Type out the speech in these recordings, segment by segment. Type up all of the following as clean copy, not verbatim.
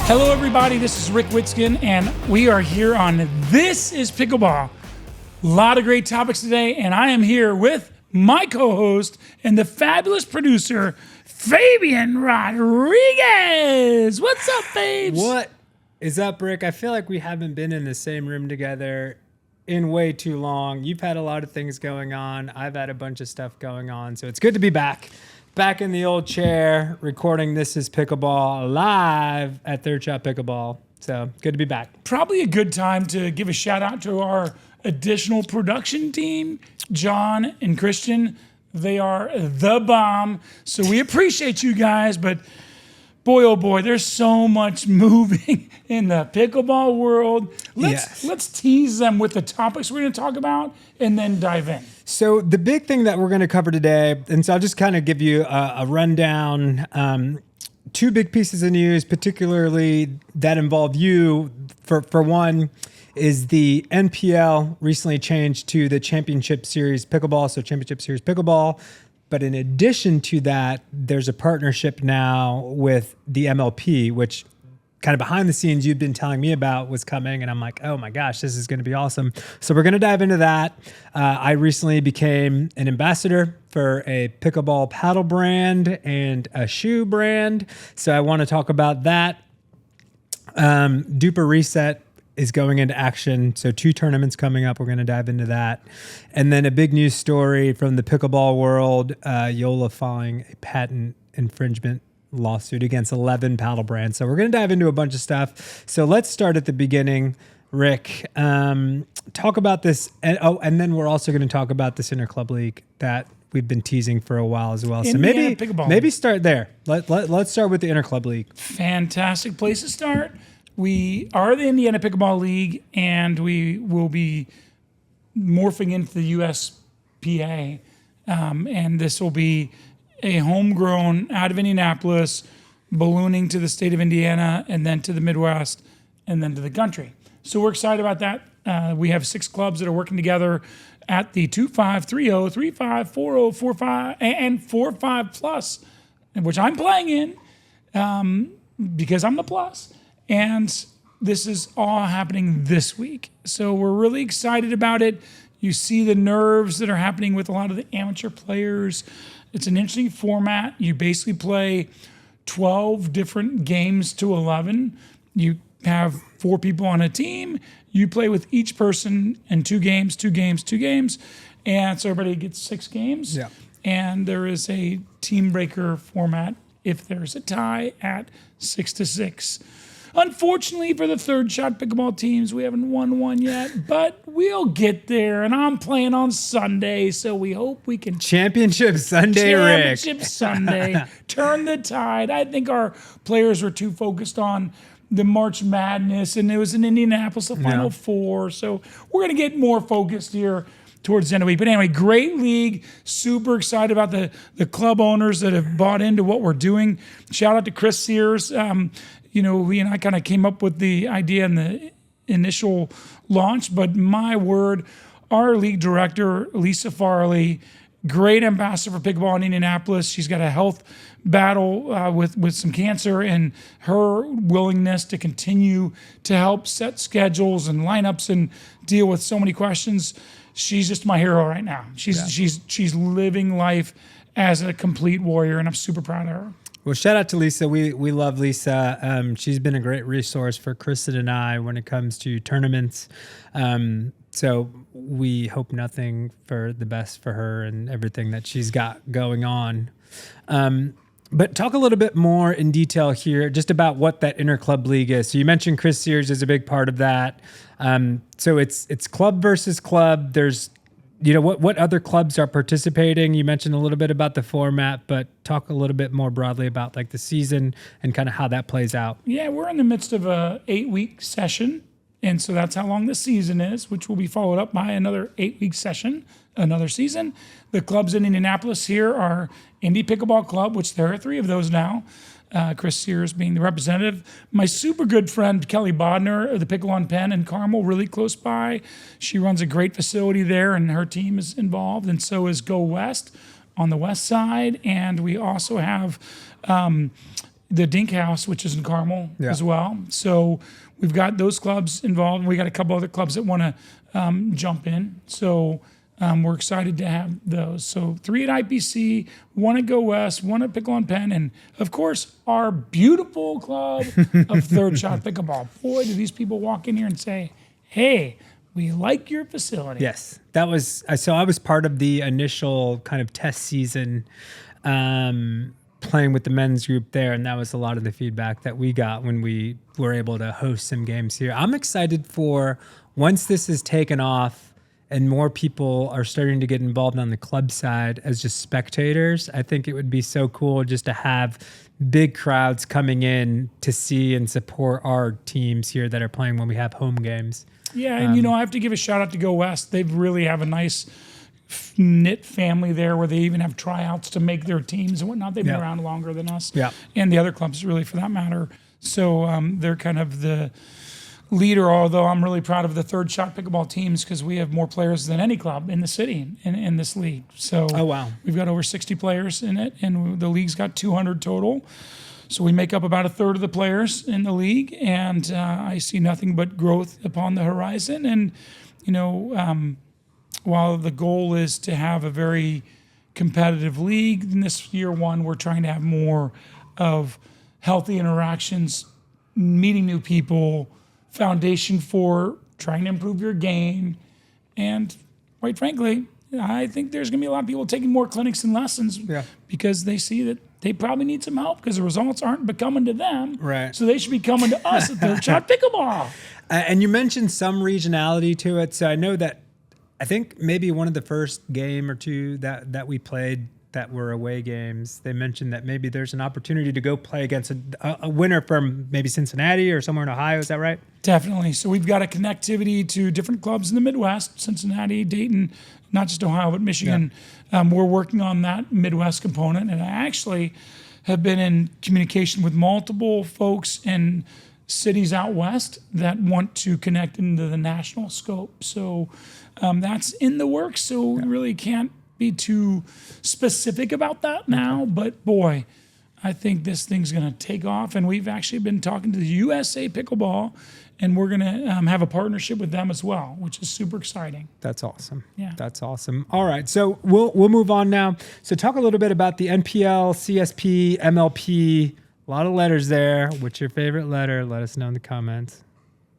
Hello, everybody. This is Rick Witzkin, and we are here on This is Pickleball. A lot of great topics today, and I am here with my co-host and the fabulous producer, Fabian Rodriguez. What's up, Fabes? What is up, Rick? I feel like we haven't been in the same room together in way too long. You've had a lot of things going on. I've had a bunch of stuff going on, so it's good to be back in the old chair, recording This is Pickleball live at Third Shot Pickleball. So good to be back. Probably a good time to give a shout out to our additional production team, John and Christian. They are the bomb. So we appreciate you guys, but boy, oh boy, there's so much moving in the pickleball world. Let's tease them with the topics we're going to talk about and then dive in. So the big thing that we're going to cover today, and so I'll just kind of give you a rundown. Two big pieces of news, particularly that involve you. For one, is the NPL recently changed to the Championship Series Pickleball, so Championship Series Pickleball. But in addition to that, there's a partnership now with the MLP, which kind of behind the scenes you've been telling me about was coming. And I'm like, oh my gosh, this is going to be awesome. So we're going to dive into that. I recently became an ambassador for a pickleball paddle brand and a shoe brand. So I want to talk about that. Duper Reset is going into action. So 2 tournaments coming up. We're going to dive into that. And then a big news story from the pickleball world, Joola filing a patent infringement lawsuit against 11 paddle brands. So we're going to dive into a bunch of stuff. So let's start at the beginning, Rick. Talk about this. And then we're also going to talk about this Interclub League that we've been teasing for a while as well. So maybe start there. Let's start with the Interclub League. Fantastic place to start. We are the Indiana Pickleball League, and we will be morphing into the USPA. And this will be a homegrown out of Indianapolis, ballooning to the state of Indiana, and then to the Midwest, and then to the country. So we're excited about that. We have 6 clubs that are working together at the 2530, 3540, 45, and 45 plus, which I'm playing in because I'm the plus. And this is all happening this week. So we're really excited about it. You see the nerves that are happening with a lot of the amateur players. It's an interesting format. You basically play 12 different games to 11. You have 4 people on a team. You play with each person in 2 games. And so everybody gets 6 games. Yeah. And there is a team breaker format if there's a tie at 6-6. Unfortunately for the Third Shot Pickleball teams, we haven't won one yet, but we'll get there. And I'm playing on Sunday, so we hope we can... Championship Sunday. Turn the tide. I think our players were too focused on the March Madness, and it was in Indianapolis, the Final Four. So we're going to get more focused here towards the end of the week. But anyway, great league. Super excited about the club owners that have bought into what we're doing. Shout out to Chris Sears. He and I kind of came up with the idea in the initial launch, but my word, our league director, Lisa Farley, great ambassador for pickleball in Indianapolis. She's got a health battle with some cancer, and her willingness to continue to help set schedules and lineups and deal with so many questions. She's just my hero right now. She's living life as a complete warrior, and I'm super proud of her. Well, shout out to Lisa. We love Lisa. She's been a great resource for Kristen and I when it comes to tournaments. So we hope nothing for the best for her and everything that she's got going on. But talk a little bit more in detail here just about what that Interclub League is. So you mentioned Chris Sears is a big part of that. So it's club versus club. There's what other clubs are participating? You mentioned a little bit about the format, but talk a little bit more broadly about like the season and kind of how that plays out. Yeah, we're in the midst of a 8-week session. And so that's how long the season is, which will be followed up by another 8-week session, another season. The clubs in Indianapolis here are Indy Pickleball Club, which there are 3 of those now. Chris Sears being the representative. My super good friend, Kelly Bodner of the Pickle on Penn in Carmel, really close by. She runs a great facility there, and her team is involved, and so is Go West on the west side. And we also have the Dink House, which is in Carmel Yeah. as well. So we've got those clubs involved. We got a couple other clubs that want to jump in. So we're excited to have those. So 3 at IPC, 1 at Go West, 1 at Pickle and Pen, and of course our beautiful club of Third Shot Pickleball. Boy, do these people walk in here and say, "Hey, we like your facility." Yes, that was so. I was part of the initial kind of test season, playing with the men's group there, and that was a lot of the feedback that we got when we were able to host some games here. I'm excited for once this is taken off and more people are starting to get involved on the club side as just spectators. I think it would be so cool just to have big crowds coming in to see and support our teams here that are playing when we have home games. Yeah, and I have to give a shout out to Go West. They really have a nice knit family there where they even have tryouts to make their teams and whatnot. They've been around longer than us. Yeah. And the other clubs, really, for that matter. So they're kind of the leader, although I'm really proud of the Third Shot Pickleball teams because we have more players than any club in the city in this league. So Oh, wow. we've got over 60 players in it, and the league's got 200 total. So we make up about a third of the players in the league, and I see nothing but growth upon the horizon. And, while the goal is to have a very competitive league, in this year one, we're trying to have more of healthy interactions, meeting new people, foundation for trying to improve your game. And quite frankly, I think there's going to be a lot of people taking more clinics and lessons because they see that they probably need some help because the results aren't coming to them. Right. So they should be coming to us at Third Shot Pickleball. And you mentioned some regionality to it. So I know that I think maybe one of the first game or two that we played that were away games, they mentioned that maybe there's an opportunity to go play against a winner from maybe Cincinnati or somewhere in Ohio. Is that right? Definitely. So we've got a connectivity to different clubs in the Midwest, Cincinnati, Dayton, not just Ohio, but Michigan. Yeah. We're working on that Midwest component. And I actually have been in communication with multiple folks in cities out west that want to connect into the national scope. So that's in the works. So we really can't be too specific about that now. But boy, I think this thing's going to take off. And we've actually been talking to the USA Pickleball, and we're going to have a partnership with them as well, which is super exciting. That's awesome. Yeah. That's awesome. All right. So we'll move on now. So talk a little bit about the NPL, CSP, MLP. A lot of letters there. What's your favorite letter? Let us know in the comments.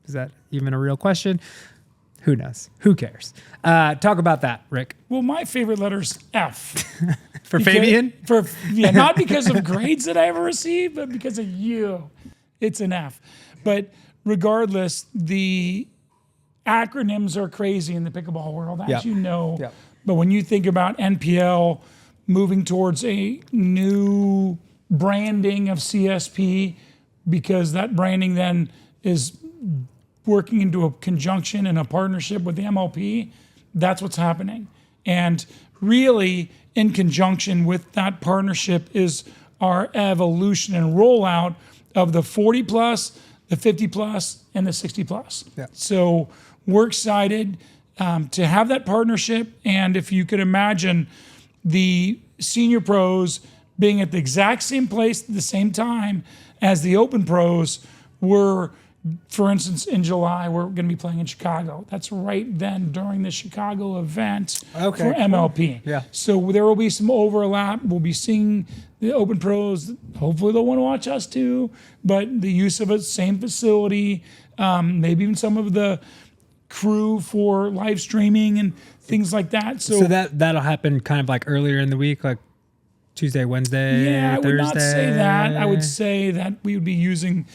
Is that even a real question? Who knows? Who cares? Talk about that, Rick. Well, my favorite letter's F. For Fabian? Not because of grades that I ever received, but because of you. It's an F. But regardless, the acronyms are crazy in the pickleball world, as you know. Yep. But when you think about NPL moving towards a new branding of CSP, because that branding then is working into a conjunction and a partnership with the MLP, that's what's happening. And really, in conjunction with that partnership is our evolution and rollout of the 40 plus, the 50 plus, and the 60 plus. Yeah. So we're excited to have that partnership. And if you could imagine the senior pros being at the exact same place at the same time as the open pros were, for instance, in July, we're going to be playing in Chicago. That's right then during the Chicago event for MLP. Yeah. So there will be some overlap. We'll be seeing the open pros. Hopefully they'll want to watch us too. But the use of a same facility, maybe even some of the crew for live streaming and things like that. So that'll happen kind of like earlier in the week, like Tuesday, Wednesday, yeah, I would Thursday. not say that. I would say that we would be using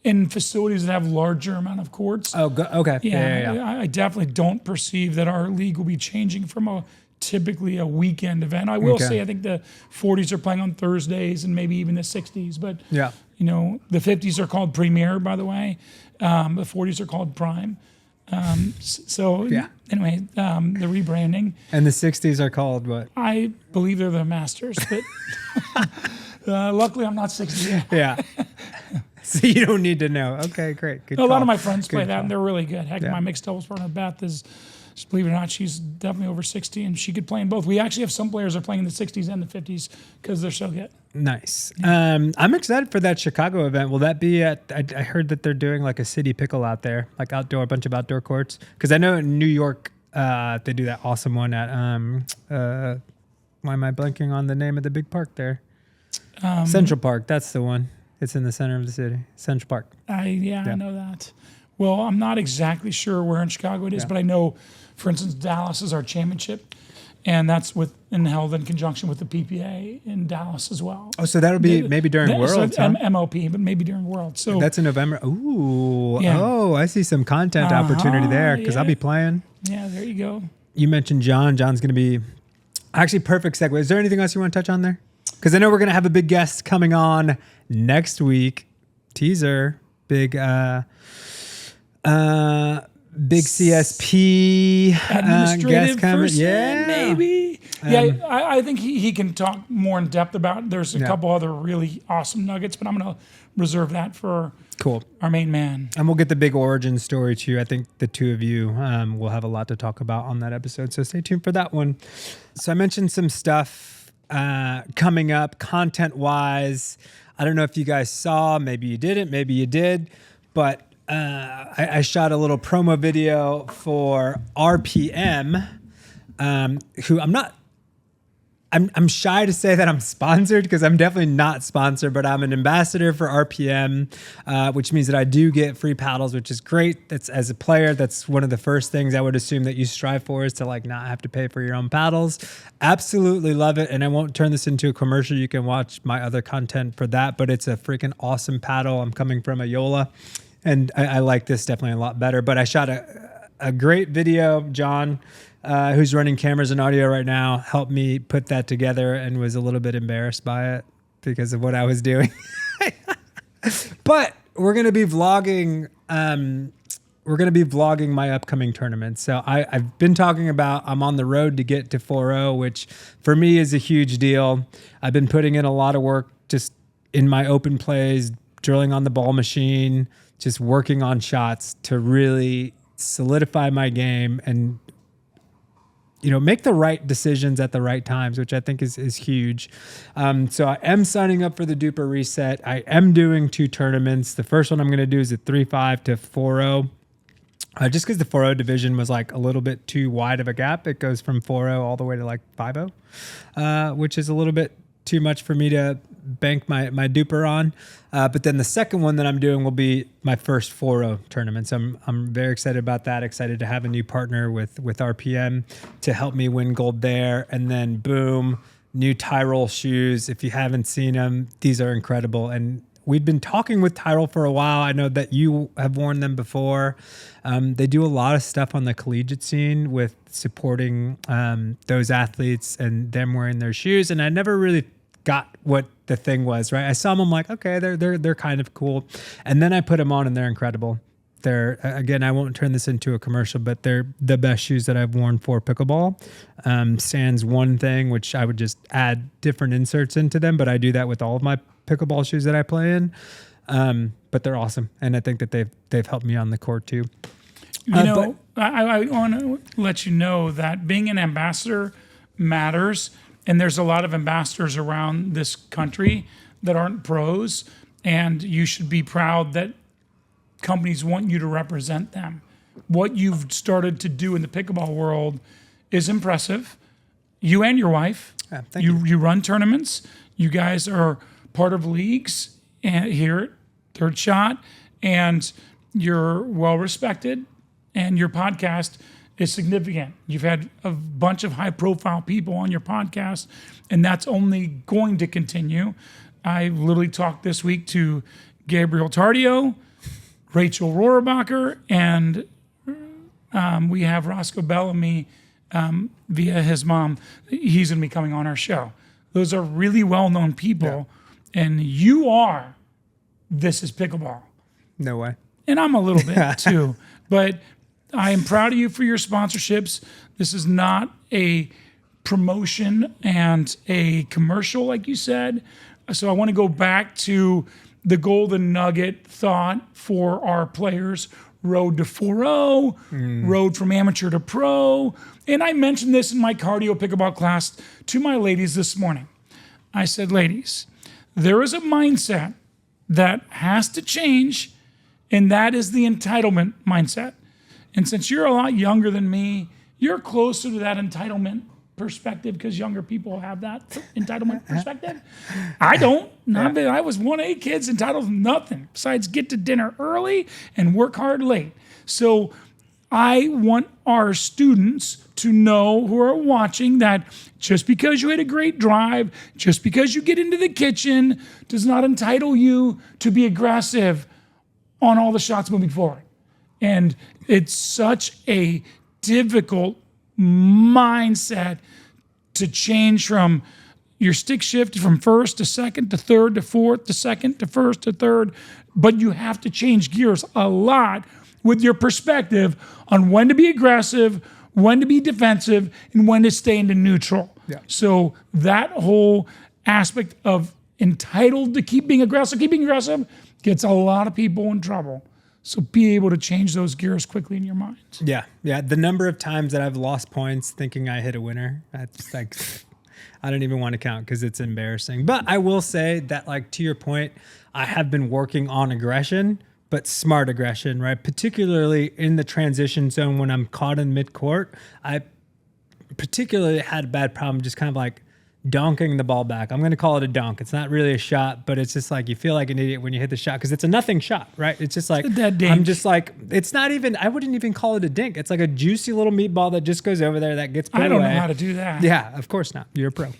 in facilities that have larger amount of courts. Oh, okay. Yeah. I definitely don't perceive that our league will be changing from typically a weekend event. I will say I think the 40s are playing on Thursdays and maybe even the 60s, but Yeah. The 50s are called Premier, by the way. The 40s are called Prime. Anyway, the rebranding. And the 60s are called what? I believe they're the Masters, but luckily I'm not 60 yet. Yeah. So you don't need to know. Okay, great. Good A lot call. of my friends play Good that, call. and they're really good. Heck, my mixed doubles partner Beth is believe it or not, she's definitely over 60, and she could play in both. We actually have some players that are playing in the 60s and the 50s because they're so good. Nice. I'm excited for that Chicago event. Will that be at? I heard that they're doing like a city pickle out there, like a bunch of outdoor courts. Because I know in New York they do that awesome one at why am I blanking on the name of the big park there? Central Park. That's the one. It's in the center of the city. Central Park. I know that. Well, I'm not exactly sure where in Chicago it is, but I know, for instance, Dallas is our championship. And that's held in conjunction with the PPA in Dallas as well. Oh, so that'll be maybe during Worlds, huh? MLP, but maybe during Worlds. So that's in November. Ooh, oh, I see some content opportunity there because I'll be playing. Yeah, there you go. You mentioned John. John's going to be actually perfect segue. Is there anything else you want to touch on there? Because I know we're going to have a big guest coming on next week. Teaser, big CSP administrative guest coming. Yeah, maybe. I think he can talk more in depth about. There's a couple other really awesome nuggets, but I'm going to reserve that for our main man. And we'll get the big origin story too. I think the two of you will have a lot to talk about on that episode. So stay tuned for that one. So I mentioned some stuff coming up content-wise. I don't know if you guys saw. Maybe you didn't. Maybe you did. But I shot a little promo video for RPM, who I'm shy to say that I'm sponsored because I'm definitely not sponsored, but I'm an ambassador for RPM, which means that I do get free paddles, which is great. That's as a player, that's one of the first things I would assume that you strive for is to like not have to pay for your own paddles. Absolutely love it. And I won't turn this into a commercial. You can watch my other content for that, but it's a freaking awesome paddle. I'm coming from a Joola. And I like this definitely a lot better. But I shot a great video. John, who's running cameras and audio right now, helped me put that together and was a little bit embarrassed by it because of what I was doing. But we're going to be vlogging. We're going to be vlogging my upcoming tournament. So I've been talking about I'm on the road to get to 4.0, which for me is a huge deal. I've been putting in a lot of work just in my open plays, drilling on the ball machine, just working on shots to really solidify my game and, make the right decisions at the right times, which I think is huge. So I am signing up for the Duper Reset. I am doing 2 tournaments. The first one I'm going to do is a 3.5 to 4.0. Just because the 4.0 division was like a little bit too wide of a gap. It goes from 4.0 all the way to like 5.0, which is a little bit too much for me to bank my duper on. But then the second one that I'm doing will be my first 4.0 tournament. So I'm very excited about that. Excited to have a new partner with RPM to help me win gold there. And then boom, new Tyrol shoes. If you haven't seen them, these are incredible. And we've been talking with Tyrol for a while. I know that you have worn them before. They do a lot of stuff on the collegiate scene with supporting those athletes and them wearing their shoes. And I never really got what the thing was, right? I saw them, I'm like, okay, they're kind of cool. And then I put them on and they're incredible. They're, again, I won't turn this into a commercial, but they're the best shoes that I've worn for pickleball. Sans one thing, which I would just add different inserts into them, but I do that with all of my pickleball shoes that I play in. But they're awesome. And I think that they've helped me on the court too. I want to let you know that being an ambassador matters. And there's a lot of ambassadors around this country that aren't pros. And you should be proud that companies want you to represent them. What you've started to do in the pickleball world is impressive. You and your wife, you run tournaments. You guys are part of leagues here at Third Shot, and you're well respected, and your podcast is significant. You've had a bunch of high profile people on your podcast, and that's only going to continue. I literally talked this week to Gabriel Tardio, Rachel Rohrabacher, and we have Roscoe Bellamy via his mom. He's going to be coming on our show. Those are really well-known people, and you are This is Pickleball. No way. And I'm a little bit too, but I am proud of you for your sponsorships. This is not a promotion and a commercial, like you said. So I want to go back to the golden nugget thought for our players road to 4.0, road from amateur to pro. And I mentioned this in my cardio pickleball class to my ladies this morning. I said, ladies, there is a mindset that has to change, and that is the entitlement mindset. And since you're a lot younger than me, you're closer to that entitlement perspective because younger people have that entitlement perspective. I don't. I was one of 8 kids entitled to nothing besides get to dinner early and work hard late. So I want our students to know who are watching that just because you had a great drive, just because you get into the kitchen, does not entitle you to be aggressive on all the shots moving forward. And it's such a difficult mindset to change from your stick shift from first to second to third to fourth to second to first to third. But you have to change gears a lot with your perspective on when to be aggressive, when to be defensive, and when to stay into neutral. Yeah. So that whole aspect of entitled to keep being aggressive gets a lot of people in trouble. So be able to change those gears quickly in your mind. Yeah. The number of times that I've lost points thinking I hit a winner, that's like, I don't even want to count because it's embarrassing. But I will say that, like, to your point, I have been working on aggression, but smart aggression, right? Particularly in the transition zone when I'm caught in mid-court. I particularly had a bad problem just kind of like donking the ball back. I'm going to call it a donk. It's not really a shot, but it's just like you feel like an idiot when you hit the shot because it's a nothing shot, right? It's just like, I'm just like, it's not even, I wouldn't even call it a dink. It's like a juicy little meatball that just goes over there that gets put away. I don't know how to do that. Yeah, of course not. You're a pro.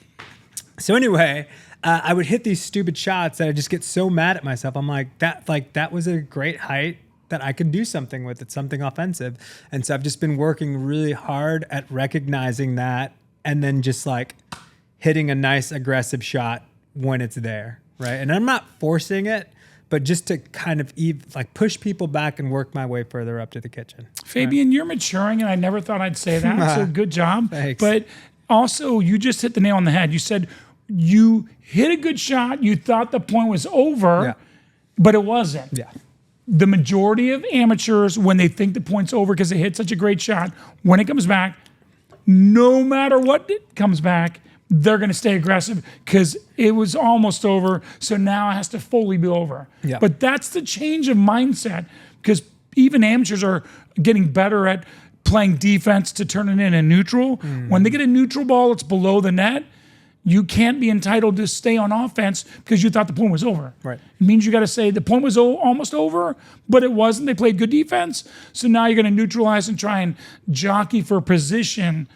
So anyway, I would hit these stupid shots that I just get so mad at myself. I'm like, that was a great height that I could do something with. It's something offensive. And so I've just been working really hard at recognizing that and then just like hitting a nice aggressive shot when it's there, right? And I'm not forcing it, but just to kind of like push people back and work my way further up to the kitchen. Fabian, you're maturing, and I never thought I'd say that, so good job. Thanks. But also, you just hit the nail on the head. You said you hit a good shot, you thought the point was over, but it wasn't. Yeah. The majority of amateurs, when they think the point's over because they hit such a great shot, when it comes back, no matter what it comes back, they're going to stay aggressive because it was almost over, so now it has to fully be over. Yeah. But that's the change of mindset because even amateurs are getting better at playing defense to turn it in a neutral. When they get a neutral ball, it's below the net. You can't be entitled to stay on offense because you thought the point was over. Right. It means you got to say the point was almost over, but it wasn't. They played good defense, so now you're going to neutralize and try and jockey for position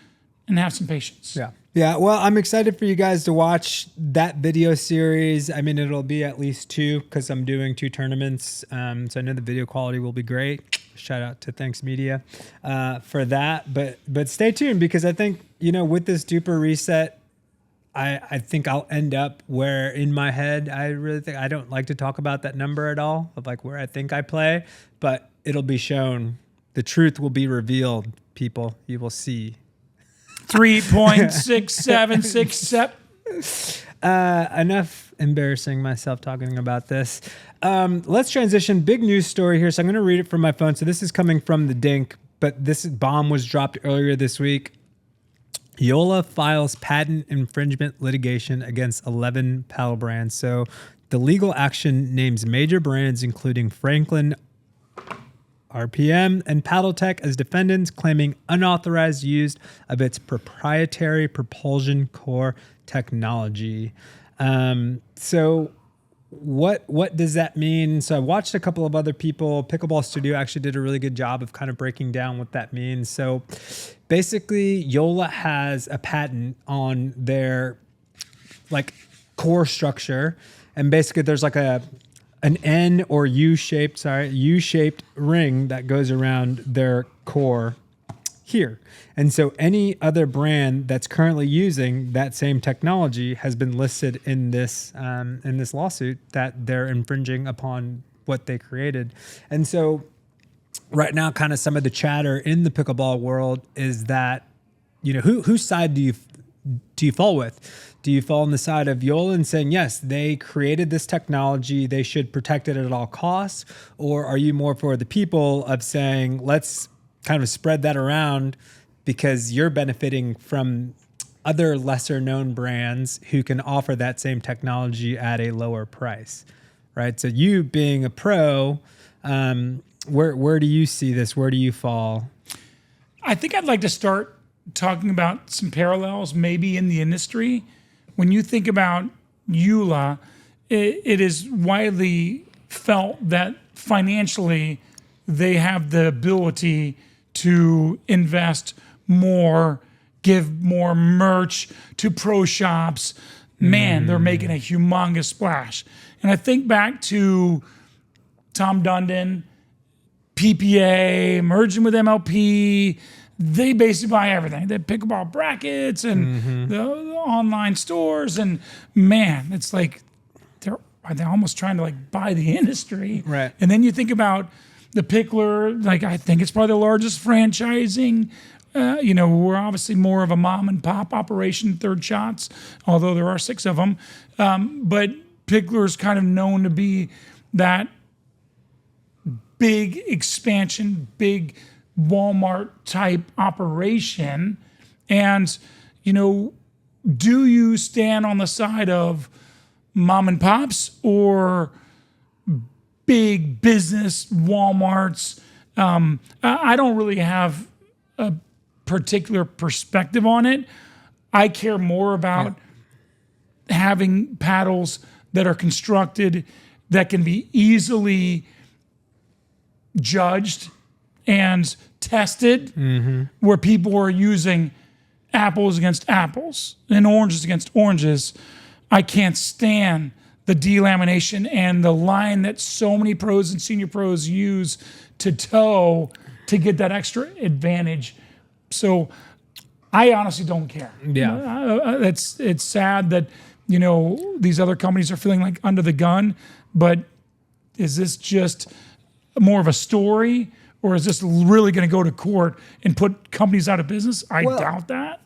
and have some patience. Yeah. Yeah, well, I'm excited for you guys to watch that video series. I mean, it'll be at least 2 because I'm doing 2 tournaments. So I know the video quality will be great. Shout out to Thanks Media for that. But stay tuned because I think, with this duper reset, I think I'll end up where in my head, I really think I don't like to talk about that number at all of like where I think I play, but it'll be shown. The truth will be revealed, people. You will see. 3.6767. Enough embarrassing myself talking about this. Let's transition. Big news story here. So I'm going to read it from my phone. So this is coming from the Dink, but this bomb was dropped earlier this week. Joola files patent infringement litigation against 11 paddle brands. So the legal action names major brands, including Franklin, RPM, and Paddletech as defendants, claiming unauthorized use of its proprietary Propulsion Core technology. So what does that mean? So I watched a couple of other people. Pickleball Studio actually did a really good job of kind of breaking down what that means. So basically, Joola has a patent on their like core structure, and basically there's like an N or U-shaped ring that goes around their core here. And so any other brand that's currently using that same technology has been listed in this lawsuit that they're infringing upon what they created. And so right now, kind of some of the chatter in the pickleball world is that, whose side do do you fall with? Do you fall on the side of Joola and saying, yes, they created this technology, they should protect it at all costs? Or are you more for the people of saying, let's kind of spread that around because you're benefiting from other lesser known brands who can offer that same technology at a lower price, right? So you being a pro, where do you see this? Where do you fall? I think I'd like to start talking about some parallels maybe in the industry. When you think about Joola, it is widely felt that financially they have the ability to invest more, give more merch to pro shops. Man, they're making a humongous splash. And I think back to Tom Dundon, PPA, merging with MLP. They basically buy everything. They pickleball brackets and the online stores. And man, it's like they're almost trying to like buy the industry. Right. And then you think about the Pickler, like I think it's probably the largest franchising. We're obviously more of a mom and pop operation, Third Shots, although there are 6 of them. But Pickler's kind of known to be that big expansion, big Walmart type operation. And, do you stand on the side of mom and pops or big business Walmarts? I don't really have a particular perspective on it. I care more about having paddles that are constructed that can be easily judged and tested, where people are using apples against apples and oranges against oranges. I can't stand the delamination and the line that so many pros and senior pros use to toe to get that extra advantage. So I honestly don't care. Yeah. It's sad that, these other companies are feeling like under the gun, but is this just more of a story? Or is this really going to go to court and put companies out of business? I doubt that.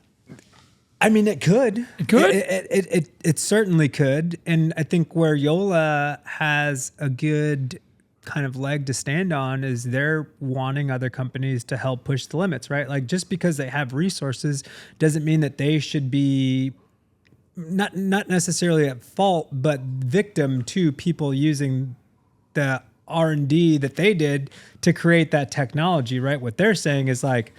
I mean, it could. It could? It certainly could. And I think where Joola has a good kind of leg to stand on is they're wanting other companies to help push the limits, right? Like just because they have resources doesn't mean that they should be not necessarily at fault, but victim to people using the R&D that they did to create that technology, right? What they're saying is like,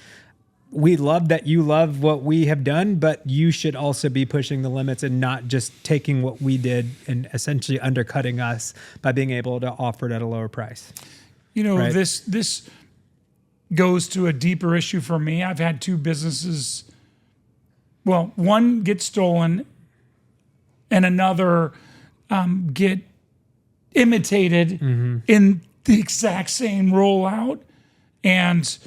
we love that you love what we have done, but you should also be pushing the limits and not just taking what we did and essentially undercutting us by being able to offer it at a lower price. Right? This goes to a deeper issue for me. I've had 2 businesses. Well, one get stolen and another get imitated in the exact same rollout. And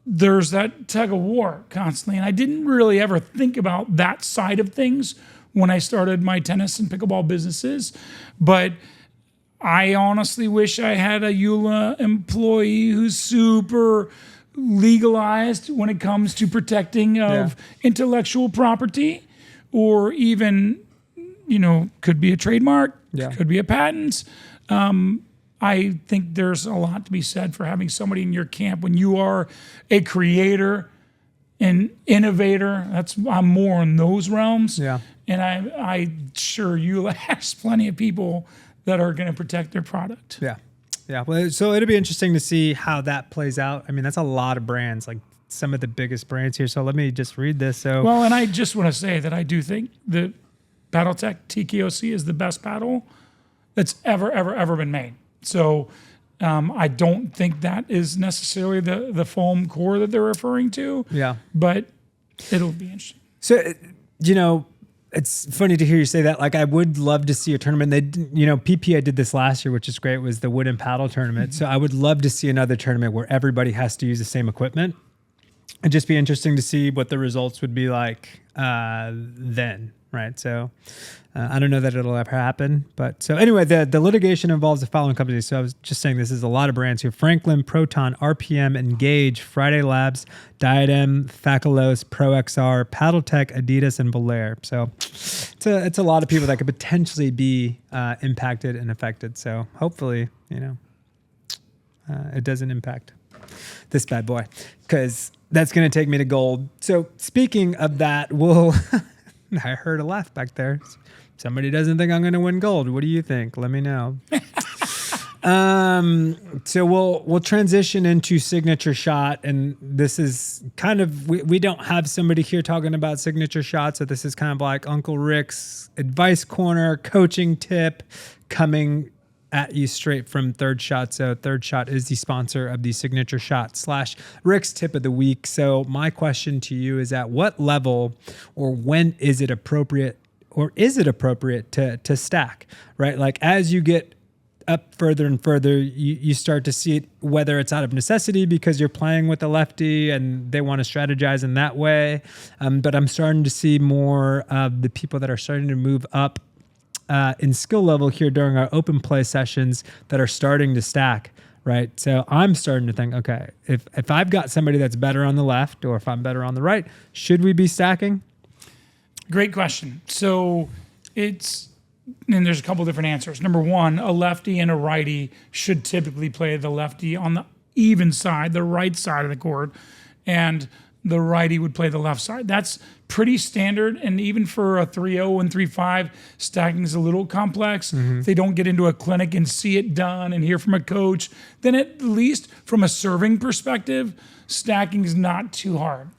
there's that tug of war constantly. And I didn't really ever think about that side of things when I started my tennis and pickleball businesses. But I honestly wish I had a Joola employee who's super legalized when it comes to protecting of intellectual property, or even, could be a trademark, could be a patent. I think there's a lot to be said for having somebody in your camp when you are a creator, an innovator. I'm more in those realms. Yeah. And I'm sure Joola has plenty of people that are going to protect their product. Yeah. Yeah. Well, so it'll be interesting to see how that plays out. I mean, that's a lot of brands, like some of the biggest brands here. So let me just read this. Well, and I just want to say that I do think the PaddleTech TKOC is the best paddle that's ever been made. So I don't think that is necessarily the foam core that they're referring to. Yeah. But it'll be interesting. So, it's funny to hear you say that. Like, I would love to see a tournament. PPA did this last year, which is great, was the wooden paddle tournament. So I would love to see another tournament where everybody has to use the same equipment. It'd just be interesting to see what the results would be like then. right? So I don't know that it'll ever happen. But so anyway, the litigation involves the following companies. So I was just saying this is a lot of brands here: Franklin, Proton, RPM, Engage, Friday Labs, Diadem, Faculos, ProXR, PaddleTech, Adidas, and Belair. So it's a lot of people that could potentially be impacted and affected. So hopefully, it doesn't impact this bad boy, because that's going to take me to gold. So speaking of that, I heard a laugh back there. Somebody doesn't think I'm going to win gold. What do you think? Let me know. So we'll transition into signature shot, and this is kind of, we don't have somebody here talking about signature shots, so this is kind of like Uncle Rick's advice corner, coaching tip, coming at you straight from Third Shot. So Third Shot is the sponsor of the signature shot / Rick's tip of the week. So my question to you is, at what level or when is it appropriate, or is it appropriate to stack, right? Like as you get up further and further, you start to see it, whether it's out of necessity because you're playing with a lefty and they want to strategize in that way. But I'm starting to see more of the people that are starting to move up in skill level here during our open play sessions that are starting to stack, right? So I'm starting to think, okay, if I've got somebody that's better on the left, or if I'm better on the right, should we be stacking? Great question. So there's a couple different answers. Number one, a lefty and a righty should typically play the lefty on the even side, the right side of the court, and the righty would play the left side. That's pretty standard. And even for a 3-0 and 3-5, stacking is a little complex. If they don't get into a clinic and see it done and hear from a coach, then at least from a serving perspective, stacking is not too hard.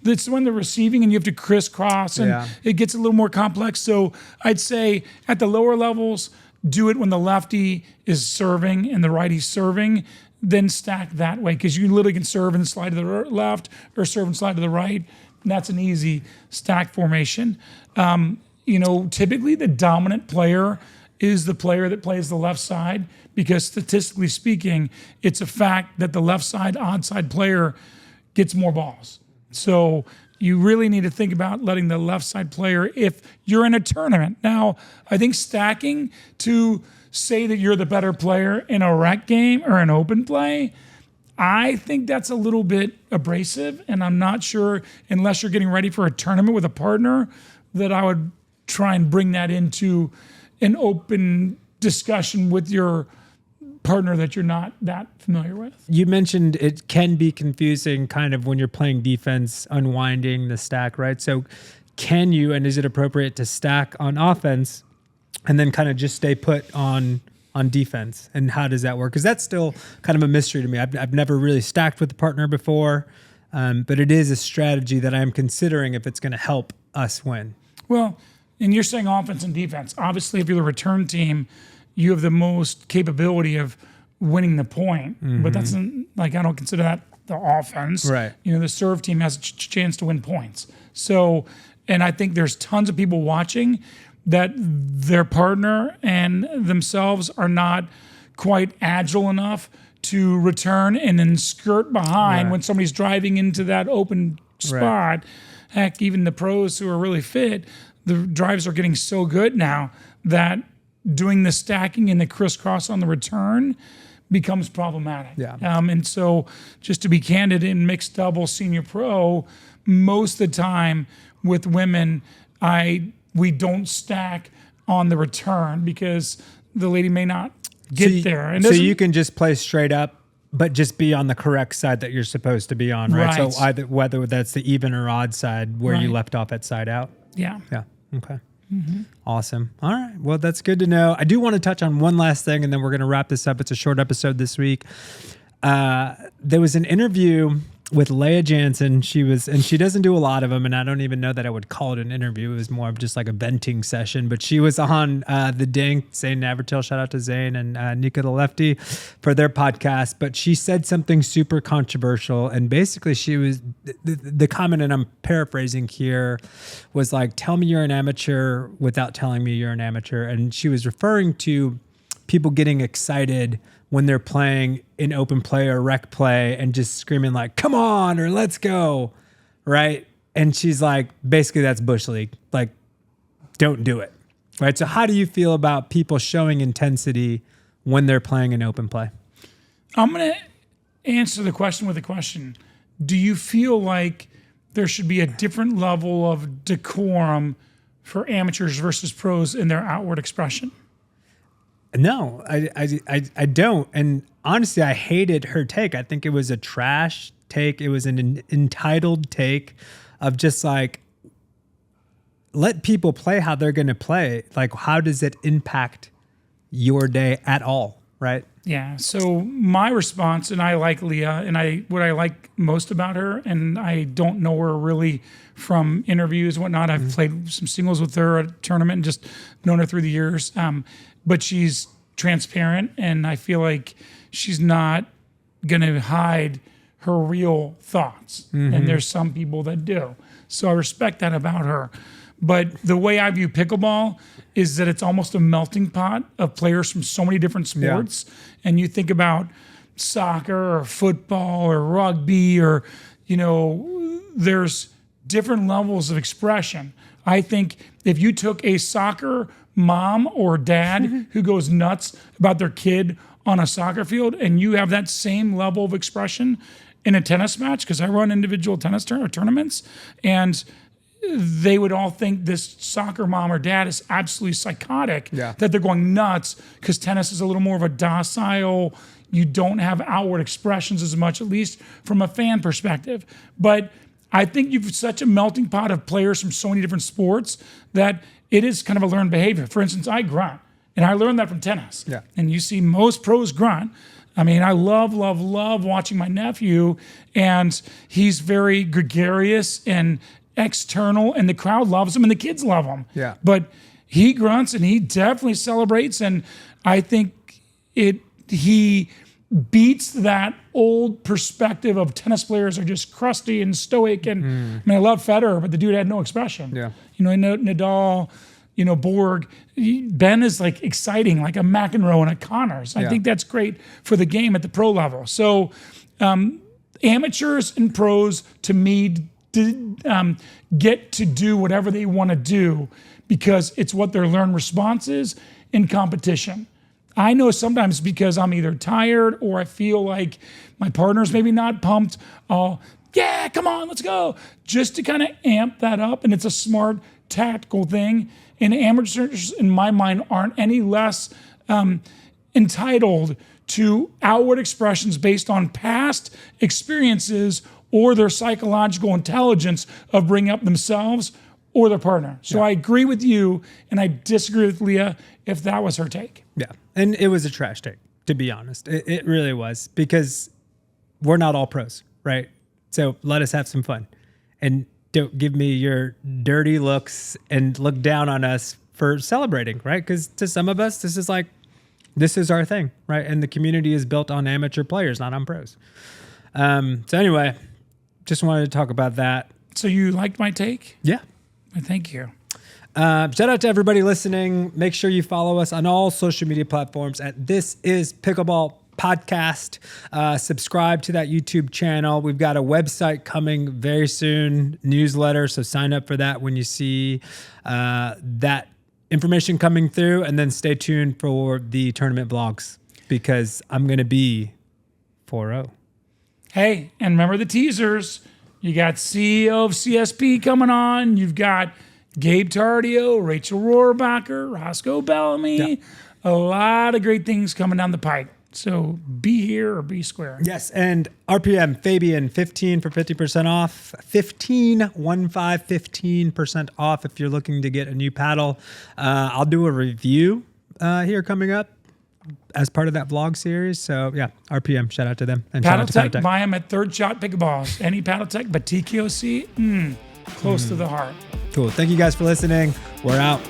It's when they're receiving and you have to crisscross, and it gets a little more complex. So I'd say at the lower levels, do it when the lefty is serving and the righty's serving, then stack that way, because you literally can serve and slide to the left or serve and slide to the right. And that's an easy stack formation. Typically the dominant player is the player that plays the left side, because statistically speaking, it's a fact that the left side, odd side player gets more balls. So you really need to think about letting the left side player if you're in a tournament. Now, I think stacking to say that you're the better player in a rec game or an open play, I think that's a little bit abrasive, and I'm not sure, unless you're getting ready for a tournament with a partner, that I would try and bring that into an open discussion with your partner that you're not that familiar with. You mentioned it can be confusing kind of when you're playing defense, unwinding the stack, right? So can you, and is it appropriate to stack on offense and then kind of just stay put on defense? And how does that work? Because that's still kind of a mystery to me. I've never really stacked with a partner before, but it is a strategy that I'm considering if it's going to help us win. Well, and you're saying offense and defense. Obviously, if you're the return team, you have the most capability of winning the point. But that's I don't consider that the offense. Right. The serve team has a chance to win points. So, and I think there's tons of people watching that their partner and themselves are not quite agile enough to return and then skirt behind when somebody's driving into that open spot. Right. Heck, even the pros who are really fit, the drives are getting so good now that doing the stacking and the crisscross on the return becomes problematic. Yeah. And so just to be candid, in mixed double senior pro, most of the time with women, we don't stack on the return because the lady may not get there. And so you can just play straight up, but just be on the correct side that you're supposed to be on, right? So either whether that's the even or odd side where you left off at side out. Yeah. Yeah. Okay. Awesome. All right. Well, that's good to know. I do want to touch on one last thing, and then we're going to wrap this up. It's a short episode this week. There was an interview with Lea Jansen. And she doesn't do a lot of them, and I don't even know that I would call it an interview. It was more of just like a venting session, but she was on the Dinks, Zane Navratil, shout out to Zane and Nika the Lefty for their podcast, but she said something super controversial, and basically she was, the comment, and I'm paraphrasing here, was like, tell me you're an amateur without telling me you're an amateur. And she was referring to people getting excited when they're playing in open play or rec play and just screaming like, come on, or let's go, right? And she's like, basically that's Bush League. Like, don't do it. Right. So how do you feel about people showing intensity when they're playing an open play? I'm going to answer the question with a question. Do you feel like there should be a different level of decorum for amateurs versus pros in their outward expression? No, I don't. And honestly, I hated her take. I think it was a trash take. It was an entitled take of just like, let people play how they're going to play. Like, how does it impact your day at all? Right. Yeah. So my response, and I like Lea, and what I like most about her, and I don't know her really from interviews and whatnot. I've played some singles with her at a tournament and just known her through the years. But she's transparent, and I feel like she's not going to hide her real thoughts. And there's some people that do. So I respect that about her. But the way I view pickleball is that it's almost a melting pot of players from so many different sports. Yeah. And you think about soccer or football or rugby or, there's different levels of expression. I think if you took a soccer mom or dad who goes nuts about their kid on a soccer field and you have that same level of expression in a tennis match, because I run individual tennis tournaments, and they would all think this soccer mom or dad is absolutely psychotic, that they're going nuts because tennis is a little more of a docile, you don't have outward expressions as much, at least from a fan perspective. But I think you've such a melting pot of players from so many different sports that it is kind of a learned behavior. For instance, I grunt, and I learned that from tennis. Yeah. And you see most pros grunt. I mean, I love watching my nephew, and he's very gregarious and external, and the crowd loves him and the kids love him. Yeah. But he grunts and he definitely celebrates, and I think he beats that old perspective of tennis players are just crusty and stoic. And I mean, I love Federer, but the dude had no expression. Yeah. Nadal, Borg. Ben is like exciting, like a McEnroe and a Connors. I think that's great for the game at the pro level. So amateurs and pros, to me, get to do whatever they want to do because it's what their learned response is in competition. I know sometimes because I'm either tired or I feel like my partner's maybe not pumped, yeah, come on, let's go, just to kind of amp that up. And it's a smart, tactical thing. And amateurs, in my mind, aren't any less entitled to outward expressions based on past experiences or their psychological intelligence of bringing up themselves or their partner. So I agree with you, and I disagree with Lea if that was her take. Yeah, and it was a trash take, to be honest. It really was, because we're not all pros, right? So let us have some fun. And don't give me your dirty looks and look down on us for celebrating, right? Because to some of us, this is our thing, right? And the community is built on amateur players, not on pros. So anyway, just wanted to talk about that. So you liked my take? Yeah. Thank you. Shout out to everybody listening. Make sure you follow us on all social media platforms at This Is Pickleball Podcast. Subscribe to that YouTube channel. We've got a website coming very soon, newsletter. So sign up for that when you see that information coming through, and then stay tuned for the tournament vlogs, because I'm going to be 4-0. Hey, and remember the teasers. You got CEO of CSP coming on. You've got Gabe Tardio, Rachel Rohrbacher, Roscoe Bellamy. A lot of great things coming down the pike. So be here or be square. Yes, and RPM, Fabian, 15 for 50% off. 15% off if you're looking to get a new paddle. I'll do a review here coming up as part of that vlog series. So yeah, RPM, shout out to them. And Paddle shout out to Tech, Paddle Tech. buy them at Third Shot Pickleballs. Any Paddle Tech, but TKOC, close to the heart. Cool. Thank you guys for listening. We're out.